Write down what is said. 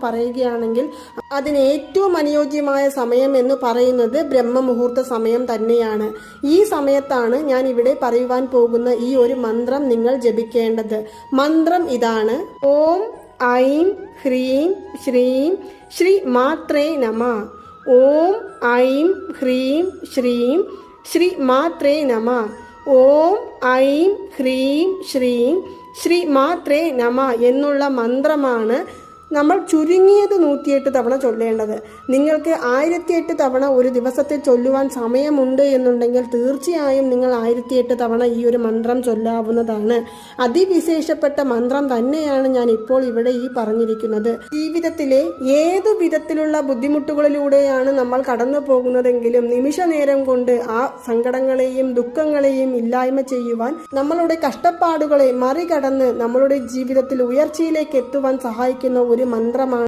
പറയുകയാണെങ്കിൽ അതിന് ഏറ്റവും അനുയോജ്യമായ സമയം എന്ന് പറയുന്നത് ബ്രഹ്മമുഹൂർത്ത സമയം തന്നെയാണ്. ഈ സമയത്താണ് ഞാൻ ഇവിടെ പറയുവാൻ പോകുന്ന ഈ ഒരു മന്ത്രം നിങ്ങൾ ജപിക്കേണ്ടത്. മന്ത്രം ഇതാണ്: ഓം ഐം ഹ്രീം ശ്രീം ശ്രീ മാത്രേ നമ. ഓം ഐം ഹ്രീം ശ്രീം ശ്രീ മാത്രേ നമ. ഓം ഐം ഹ്രീം ശ്രീം ശ്രീ മാത്രേ നമ എന്നുള്ള മന്ത്രമാണ് നമ്മൾ ചുരുങ്ങിയത് 108 തവണ ചൊല്ലേണ്ടത്. നിങ്ങൾക്ക് 1008 തവണ ഒരു ദിവസത്തിൽ ചൊല്ലുവാൻ സമയമുണ്ട് എന്നുണ്ടെങ്കിൽ തീർച്ചയായും നിങ്ങൾ 1008 തവണ ഈ ഒരു മന്ത്രം ചൊല്ലാവുന്നതാണ്. അതിവിശേഷപ്പെട്ട മന്ത്രം തന്നെയാണ് ഞാൻ ഇപ്പോൾ ഇവിടെ ഈ പറഞ്ഞിരിക്കുന്നത്. ജീവിതത്തിലെ ഏതു വിധത്തിലുള്ള ബുദ്ധിമുട്ടുകളിലൂടെയാണ് നമ്മൾ കടന്നു പോകുന്നതെങ്കിലും നിമിഷ നേരം കൊണ്ട് ആ സങ്കടങ്ങളെയും ദുഃഖങ്ങളെയും ഇല്ലായ്മ ചെയ്യുവാൻ, നമ്മളുടെ കഷ്ടപ്പാടുകളെ മറികടന്ന് നമ്മളുടെ ജീവിതത്തിൽ ഉയർച്ചയിലേക്ക് എത്തുവാൻ സഹായിക്കുന്ന ഒരു മന്ത്രമാണ്